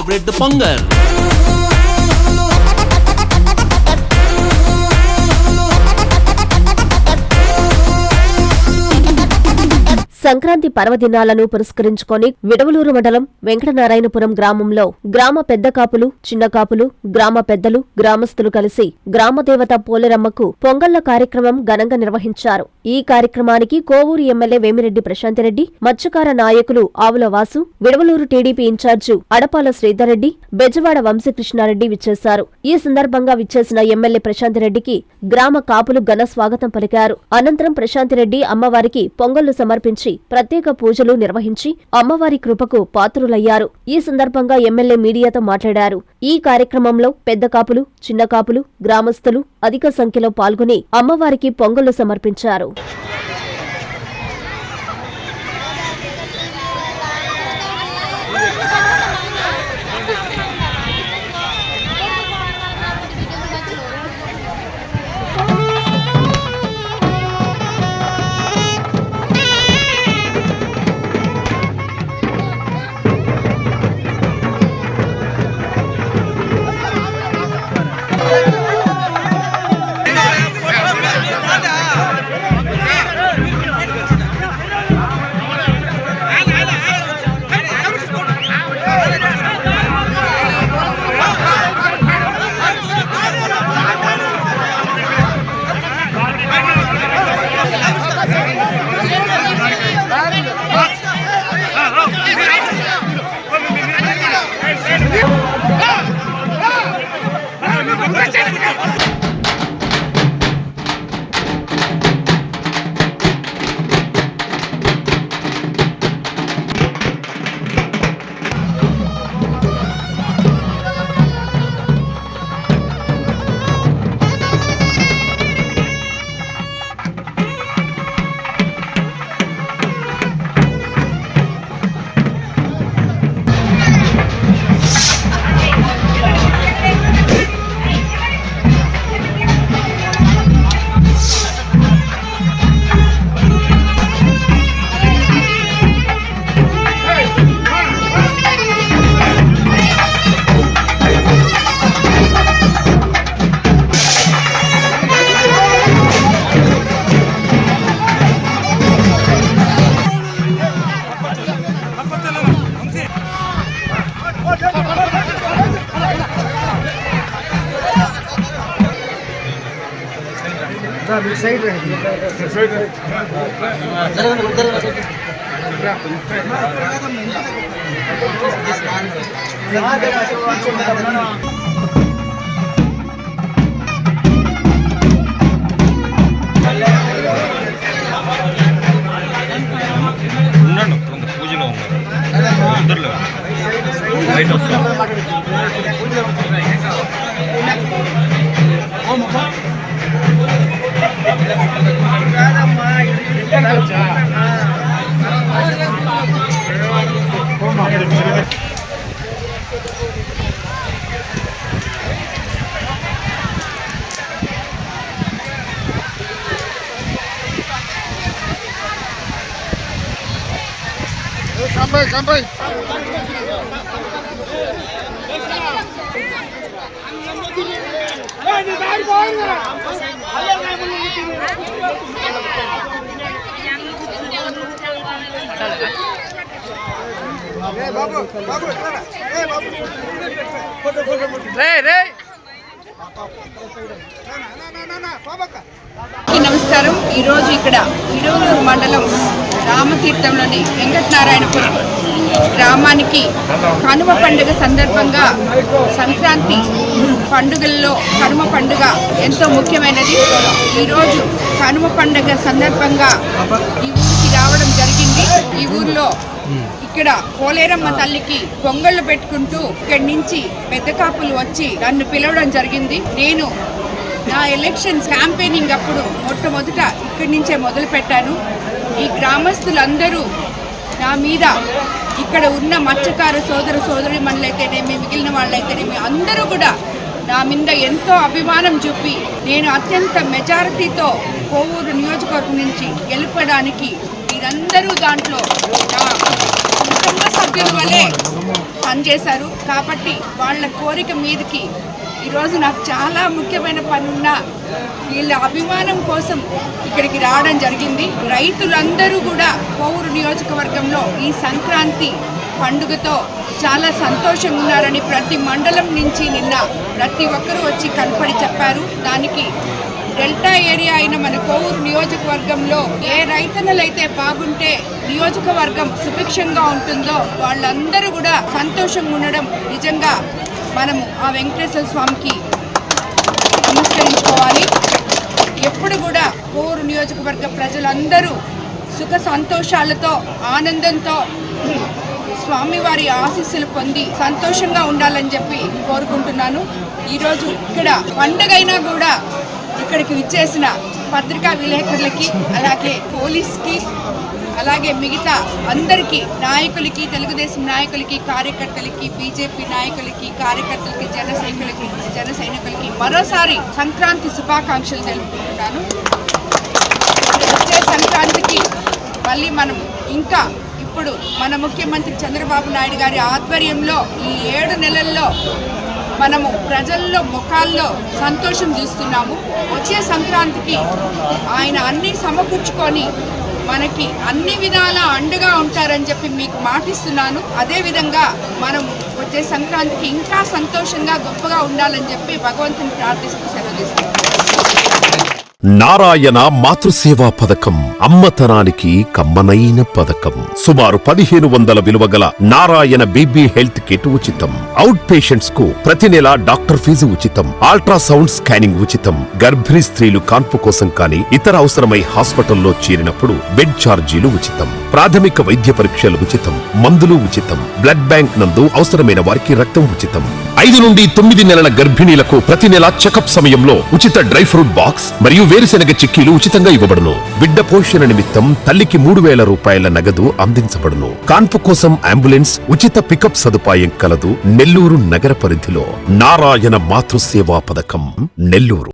Favourite pongal. Sankranti పర్వదినాలను పురస్కరించుకొని విడవలూరు మండలం వెంకటనారాయణపురం గ్రామంలో గ్రామ పెద్ద కాపులు, చిన్న కాపులు, గ్రామ పెద్దలు, గ్రామస్తులు కలిసి గ్రామదేవత పోలేరమ్మకు పొంగళ్ల కార్యక్రమం ఘనంగా నిర్వహించారు. ఈ కార్యక్రమానికి కోవూరు ఎమ్మెల్యే వేమిరెడ్డి ప్రశాంతిరెడ్డి, మత్స్యకార నాయకులు ఆవుల వాసు, విడవలూరు టీడీపీ ఇన్ఛార్జి అడపాల శ్రీధర్రెడ్డి, బెజవాడ వంశీకృష్ణారెడ్డి విచ్చేశారు. ఈ సందర్భంగా విచ్చేసిన ఎమ్మెల్యే ప్రశాంతిరెడ్డికి గ్రామ కాపులు ఘన స్వాగతం పలికారు. అనంతరం ప్రశాంతిరెడ్డి అమ్మవారికి పొంగళ్లు సమర్పించి ప్రత్యేక పూజలు నిర్వహించి అమ్మవారి కృపకు పాత్రులయ్యారు. ఈ సందర్భంగా ఎమ్మెల్యే మీడియాతో మాట్లాడారు. ఈ కార్యక్రమంలో పెద్ద కాపులు, చిన్న కాపులు, గ్రామస్తులు అధిక సంఖ్యలో పాల్గొని అమ్మవారికి పొంగళ్లు సమర్పించారు. పూజలో ఉన్నారు బయట కంపై నమస్కారం. ఈరోజు ఇక్కడ విడవలూరు మండలం రామతీర్థంలోని వెంకటనారాయణపురం గ్రామానికి కనుమ పండుగ సందర్భంగా సంక్రాంతి పండుగల్లో కనుమ పండుగ ఎంతో ముఖ్యమైనది. ఈరోజు కనుమ పండుగ సందర్భంగా ఈ ఊరికి రావడం జరిగింది. ఈ ఊర్లో ఇక్కడ పోలేరమ్మ తల్లికి పొంగళ్ళు పెట్టుకుంటూ ఇక్కడి నుంచి పెద్ద కాపులు వచ్చి నన్ను పిలవడం జరిగింది. నేను నా ఎలక్షన్స్ క్యాంపెయినింగ్ అప్పుడు మొట్టమొదట ఇక్కడి నుంచే మొదలు పెట్టాను. ఈ గ్రామస్తులందరూ నా మీద, ఇక్కడ ఉన్న మత్స్యకార సోదరి మనులైతేనేమి, మిగిలిన వాళ్ళైతేనేమి అందరూ కూడా నా మీద ఎంతో అభిమానం చూపి నేను అత్యంత మెజారిటీతో కోవూరు నియోజకవర్గం నుంచి గెలుపడానికి మీరందరూ దాంట్లో నా కుటుంబ సభ్యుల వలె పనిచేశారు. కాబట్టి వాళ్ళ కోరిక మీదకి ఈరోజు నాకు చాలా ముఖ్యమైన పనున్నా వీళ్ళ అభిమానం కోసం ఇక్కడికి రావడం జరిగింది. రైతులందరూ కూడా కోవూరు నియోజకవర్గంలో ఈ సంక్రాంతి పండుగతో చాలా సంతోషంగా ఉన్నారని ప్రతి మండలం నుంచి నిన్న ప్రతి ఒక్కరూ వచ్చి కనపడి చెప్పారు. దానికి డెల్టా ఏరియా అయిన మన కోవూరు నియోజకవర్గంలో ఏ రైతన్నలైతే బాగుంటే నియోజకవర్గం సుభిక్షంగా ఉంటుందో వాళ్ళందరూ కూడా సంతోషంగా ఉండడం నిజంగా మనము ఆ వెంకటేశ్వర స్వామికి నమస్కరించుకోవాలి. ఎప్పుడు కూడా కోవూరు నియోజకవర్గ ప్రజలందరూ సుఖ సంతోషాలతో ఆనందంతో స్వామివారి ఆశీస్సులు పొంది సంతోషంగా ఉండాలని చెప్పి కోరుకుంటున్నాను. ఈరోజు ఇక్కడ పండుగైనా కూడా ఇక్కడికి విచ్చేసిన పత్రికా విలేకరులకి, అలాగే పోలీస్కి, అలాగే మిగతా అందరికీ నాయకులకి, తెలుగుదేశం నాయకులకి, కార్యకర్తలకి, బీజేపీ నాయకులకి, కార్యకర్తలకి, జన సైనికులకి మరోసారి సంక్రాంతి శుభాకాంక్షలు తెలుపుకుంటున్నాను. వచ్చే సంక్రాంతికి మళ్ళీ మనం ఇంకా ఇప్పుడు మన ముఖ్యమంత్రి చంద్రబాబు నాయుడు గారి ఆధ్వర్యంలో ఈ 7 నెలల్లో మనము ప్రజల్లో ముఖాల్లో సంతోషం చూస్తున్నాము. వచ్చే సంక్రాంతికి ఆయన అన్నీ సమకూర్చుకొని మనకి అన్ని విధాలా అండగా ఉంటారని చెప్పి మీకు మాటిస్తున్నాను. అదేవిధంగా మనం వచ్చే సంక్రాంతికి ఇంకా సంతోషంగా గొప్పగా ఉండాలని చెప్పి భగవంతుని ప్రార్థిస్తూ సెలవు తీసుకుంటాను. నారాయణ మాతృసేవా పథకం అమ్మతనానికి కమ్మనైన పథకం. సుమారు 1500 విలువగల నారాయణ బీబీ హెల్త్ కిట్ ఉచితం. అవుట్ పేషెంట్స్ కు ప్రతి నెల డాక్టర్ ఫీజు ఉచితం. అల్ట్రాసౌండ్ స్కానింగ్ ఉచితం. గర్భిణీ స్త్రీలు కాన్పు కోసం కానీ ఇతర అవసరమై హాస్పిటల్లో చేరినప్పుడు బెడ్ ఛార్జీలు ఉచితం. ప్రాథమిక వైద్య పరీక్షలు ఉచితం. మందులు ఉచితం. బ్లడ్ బ్యాంక్ నందు అవసరమైన వారికి రక్తం ఉచితం. 5 నుండి 9 నెలల గర్భిణీలకు ప్రతి నెల చెకప్ సమయంలో ఉచిత డ్రై ఫ్రూట్ బాక్స్ మరియు వేరుశెనగ చిక్కీలు ఉచితంగా ఇవ్వబడును. బిడ్డ పోషణ నిమిత్తం తల్లికి 3000 రూపాయల నగదు అందించబడును. కాన్పు కోసం అంబులెన్స్ ఉచిత పికప్ సదుపాయం కలదు. నెల్లూరు నగర పరిధిలో నారాయణ మాతృసేవా పథకం, నెల్లూరు.